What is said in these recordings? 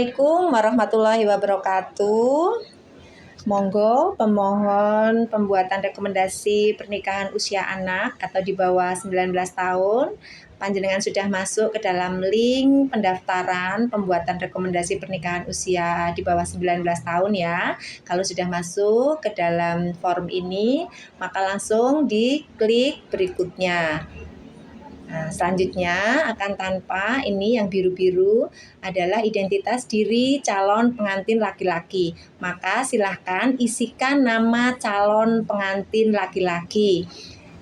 Assalamualaikum warahmatullahi wabarakatuh. Monggo pemohon pembuatan rekomendasi pernikahan usia anak atau di bawah 19 tahun. Panjenengan sudah masuk ke dalam link pendaftaran pembuatan rekomendasi pernikahan usia di bawah 19 tahun ya. Kalau sudah masuk ke dalam form ini, maka langsung diklik berikutnya. Nah, selanjutnya akan tanpa ini yang biru-biru adalah identitas diri calon pengantin laki-laki. Maka silahkan isikan nama calon pengantin laki-laki.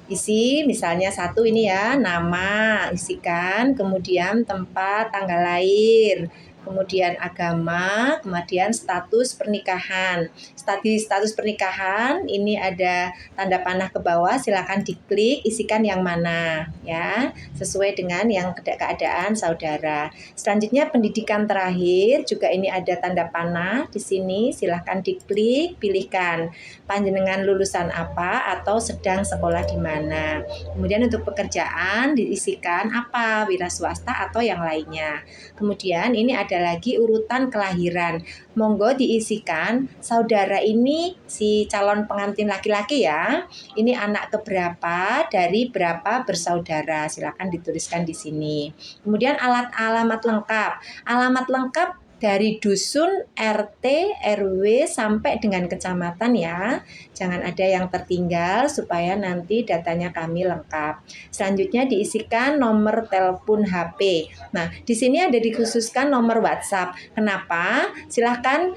Isi misalnya satu ini ya, nama isikan, kemudian tempat, tanggal lahir, kemudian agama, kemudian status pernikahan. Status pernikahan ini ada tanda panah ke bawah, silakan diklik, isikan yang mana ya, sesuai dengan yang keadaan saudara. Selanjutnya pendidikan terakhir juga ini ada tanda panah di sini, silakan diklik, pilihkan panjenengan lulusan apa atau sedang sekolah di mana. Kemudian untuk pekerjaan diisikan apa, wira swasta atau yang lainnya. Kemudian ini ada lagi urutan kelahiran. Monggo diisikan saudara ini si calon pengantin laki-laki ya. Ini anak keberapa dari berapa bersaudara. Silakan dituliskan di sini. Kemudian alamat lengkap. Alamat lengkap dari dusun, RT, RW sampai dengan kecamatan ya. Jangan ada yang tertinggal supaya nanti datanya kami lengkap. Selanjutnya diisikan nomor telepon HP. Nah, di sini ada dikhususkan nomor WhatsApp. Kenapa? Silahkan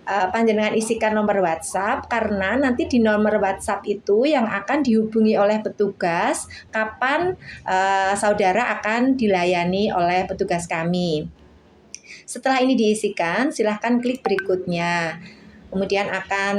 panjenengan isikan nomor WhatsApp karena nanti di nomor WhatsApp itu yang akan dihubungi oleh petugas kapan saudara akan dilayani oleh petugas kami. Setelah ini diisikan, silahkan klik berikutnya. Kemudian akan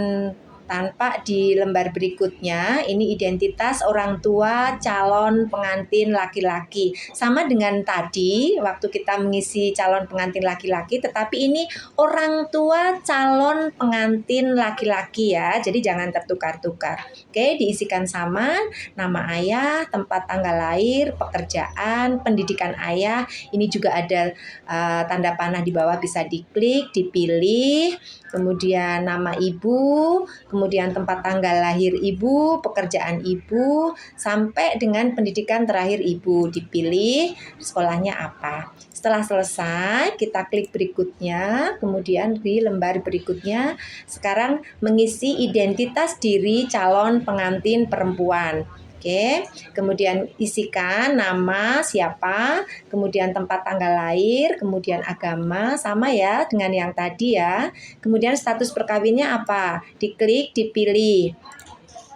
tampak di lembar berikutnya, ini identitas orang tua calon pengantin laki-laki. Sama dengan tadi, waktu kita mengisi calon pengantin laki-laki, tetapi ini orang tua calon pengantin laki-laki ya, jadi jangan tertukar-tukar. Oke, diisikan sama, nama ayah, tempat tanggal lahir, pekerjaan, pendidikan ayah. Ini juga ada tanda panah di bawah, bisa diklik, dipilih. Kemudian nama ibu, kemudian tempat tanggal lahir ibu, pekerjaan ibu, sampai dengan pendidikan terakhir ibu, dipilih sekolahnya apa. Setelah selesai, kita klik berikutnya, kemudian di lembar berikutnya, sekarang mengisi identitas diri calon pengantin perempuan. Oke, kemudian isikan nama siapa, kemudian tempat tanggal lahir, kemudian agama, sama ya dengan yang tadi ya. Kemudian status perkawinnya apa, diklik, dipilih.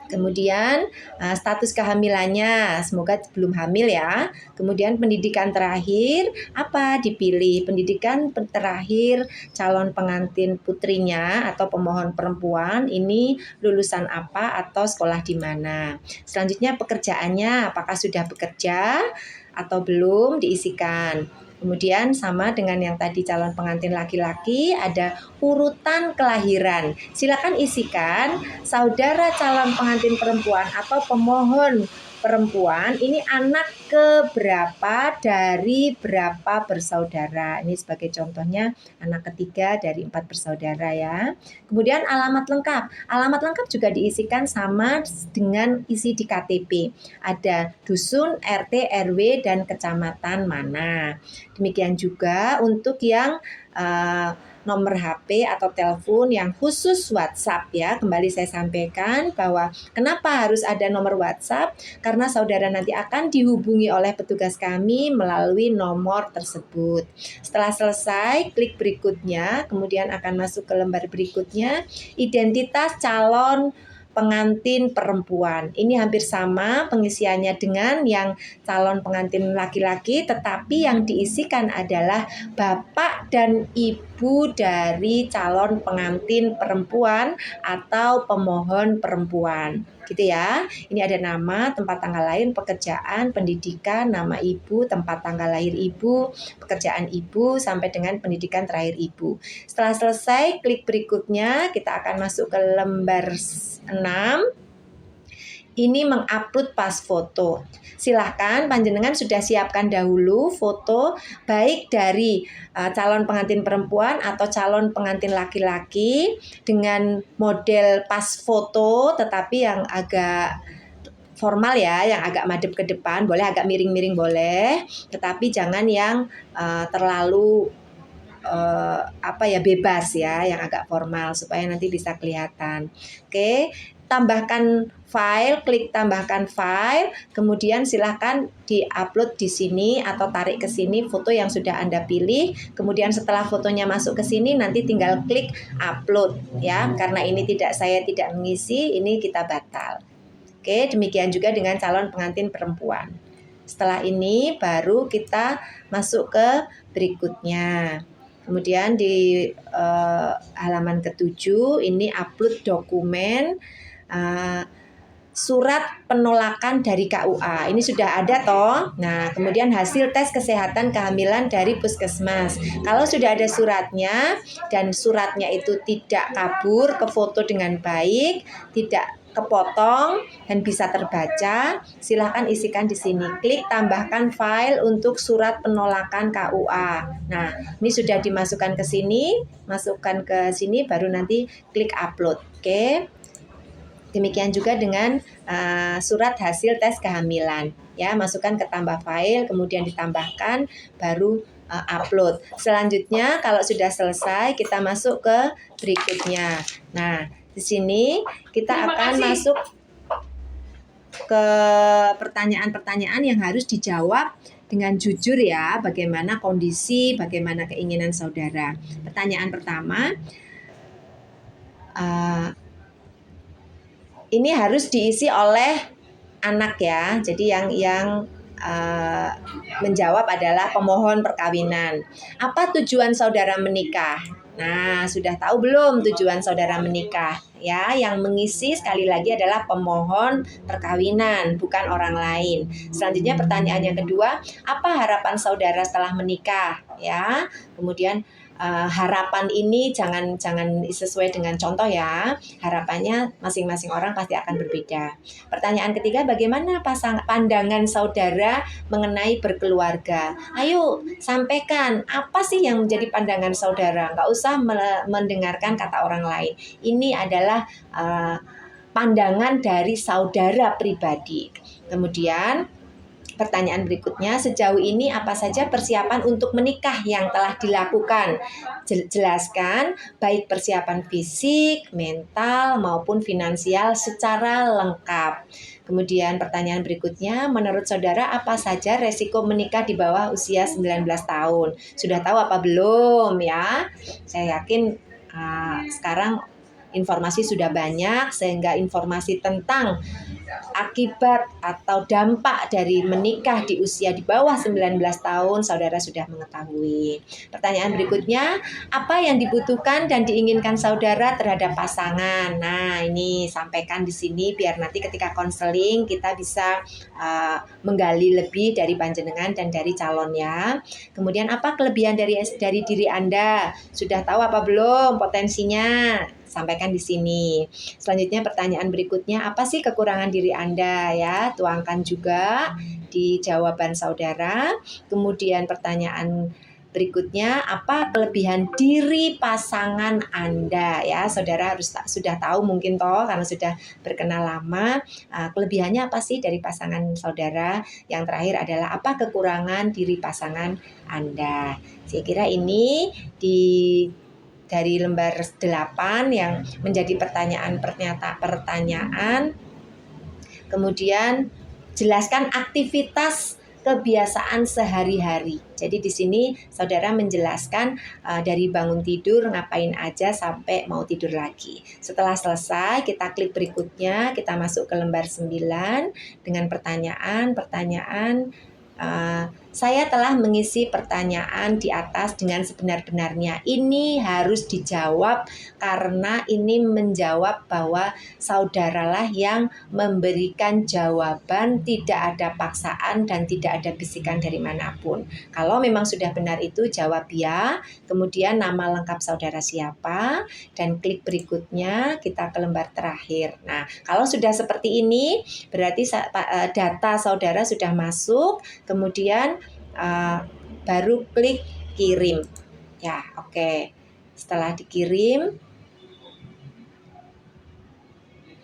Kemudian status kehamilannya, semoga belum hamil ya. Kemudian pendidikan terakhir apa, dipilih. Pendidikan terakhir calon pengantin putrinya atau pemohon perempuan ini lulusan apa atau sekolah di mana. Selanjutnya pekerjaannya, apakah sudah bekerja atau belum, diisikan. Kemudian sama dengan yang tadi calon pengantin laki-laki, ada urutan kelahiran. Silakan isikan saudara calon pengantin perempuan atau pemohon perempuan ini anak keberapa dari berapa bersaudara. Ini sebagai contohnya anak ketiga dari 4 bersaudara ya. Kemudian alamat lengkap. Alamat lengkap juga diisikan sama dengan isi di KTP. Ada dusun, RT, RW, dan kecamatan mana. Demikian juga untuk yang nomor HP atau telepon yang khusus WhatsApp ya. Kembali saya sampaikan bahwa kenapa harus ada nomor WhatsApp? Karena saudara nanti akan dihubungi oleh petugas kami melalui nomor tersebut. Setelah selesai, klik berikutnya, kemudian akan masuk ke lembar berikutnya, identitas calon pengantin perempuan. Ini hampir sama pengisiannya dengan yang calon pengantin laki-laki, tetapi yang diisikan adalah bapak dan ibu dari calon pengantin perempuan atau pemohon perempuan. Gitu ya. Ini ada nama, tempat tanggal lahir, pekerjaan, pendidikan, nama ibu, tempat tanggal lahir ibu, pekerjaan ibu, sampai dengan pendidikan terakhir ibu. Setelah selesai, klik berikutnya, kita akan masuk ke lembar 6. ini mengupload pas foto. Silahkan panjenengan sudah siapkan dahulu foto baik dari calon pengantin perempuan atau calon pengantin laki-laki dengan model pas foto tetapi yang agak formal ya, yang agak madep ke depan, boleh agak miring-miring boleh, tetapi jangan yang terlalu bebas ya, yang agak formal supaya nanti bisa kelihatan. Oke, tambahkan file, klik tambahkan file, kemudian silahkan di-upload di sini atau tarik ke sini foto yang sudah Anda pilih. Kemudian setelah fotonya masuk ke sini nanti tinggal klik upload ya. Karena ini saya tidak mengisi, ini kita batal. Oke, demikian juga dengan calon pengantin perempuan. Setelah ini baru kita masuk ke berikutnya. Kemudian di halaman ke-7 ini upload dokumen surat penolakan dari KUA. Ini sudah ada toh. Nah, kemudian hasil tes kesehatan kehamilan dari puskesmas. Kalau sudah ada suratnya dan suratnya itu tidak kabur, kefoto dengan baik, tidak kepotong dan bisa terbaca, silahkan isikan di sini. Klik tambahkan file untuk surat penolakan KUA. Nah, ini sudah dimasukkan ke sini, masukkan ke sini, baru nanti klik upload. Oke. Demikian juga dengan surat hasil tes kehamilan. Ya, masukkan ke tambah file, kemudian ditambahkan, baru upload. Selanjutnya, kalau sudah selesai, kita masuk ke berikutnya. Nah, di sini kita akan masuk ke pertanyaan-pertanyaan yang harus dijawab dengan jujur ya, bagaimana kondisi, bagaimana keinginan saudara. Pertanyaan pertama, ini harus diisi oleh anak ya. Jadi yang menjawab adalah pemohon perkawinan. Apa tujuan saudara menikah? Nah, sudah tahu belum tujuan saudara menikah? Ya, yang mengisi sekali lagi adalah pemohon perkawinan, bukan orang lain. Selanjutnya pertanyaan yang kedua, apa harapan saudara setelah menikah? Ya, kemudian harapan ini jangan sesuai dengan contoh ya. Harapannya masing-masing orang pasti akan berbeda. Pertanyaan ketiga, bagaimana pandangan saudara mengenai berkeluarga? Ayo sampaikan apa sih yang menjadi pandangan saudara. Nggak usah mendengarkan kata orang lain. Ini adalah pandangan dari saudara pribadi. Kemudian pertanyaan berikutnya, sejauh ini apa saja persiapan untuk menikah yang telah dilakukan? Jelaskan baik persiapan fisik, mental, maupun finansial secara lengkap. Kemudian pertanyaan berikutnya, menurut saudara apa saja resiko menikah di bawah usia 19 tahun? Sudah tahu apa belum ya? Saya yakin sekarang informasi sudah banyak, sehingga informasi tentang akibat atau dampak dari menikah di usia di bawah 19 tahun saudara sudah mengetahui. Pertanyaan berikutnya, apa yang dibutuhkan dan diinginkan saudara terhadap pasangan? Nah, ini sampaikan di sini biar nanti ketika konseling kita bisa menggali lebih dari panjenengan dan dari calonnya. Kemudian apa kelebihan dari diri Anda? Sudah tahu apa belum potensinya? Sampaikan di sini. Selanjutnya pertanyaan berikutnya, apa sih kekurangan diri Anda ya? Tuangkan juga di jawaban saudara. Kemudian pertanyaan berikutnya, apa kelebihan diri pasangan Anda ya? Saudara harus sudah tahu mungkin toh karena sudah berkenal lama. Kelebihannya apa sih dari pasangan saudara? Yang terakhir adalah apa kekurangan diri pasangan Anda? Saya kira ini dari lembar 8 yang menjadi pertanyaan. Kemudian jelaskan aktivitas kebiasaan sehari-hari. Jadi di sini saudara menjelaskan dari bangun tidur ngapain aja sampai mau tidur lagi. Setelah selesai kita klik berikutnya, kita masuk ke lembar 9 dengan pertanyaan Saya telah mengisi pertanyaan di atas dengan sebenar-benarnya. Ini harus dijawab karena ini menjawab bahwa saudaralah yang memberikan jawaban, tidak ada paksaan dan tidak ada bisikan dari manapun. Kalau memang sudah benar itu jawab ya, kemudian nama lengkap saudara siapa, dan klik berikutnya kita ke lembar terakhir. Nah, kalau sudah seperti ini berarti data saudara sudah masuk, kemudian baru klik kirim ya. Oke, setelah dikirim,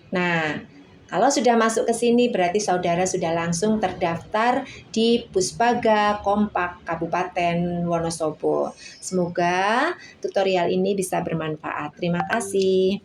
nah kalau sudah masuk ke sini berarti saudara sudah langsung terdaftar di Puspaga Kompak Kabupaten Wonosobo. Semoga tutorial ini bisa bermanfaat. Terima kasih.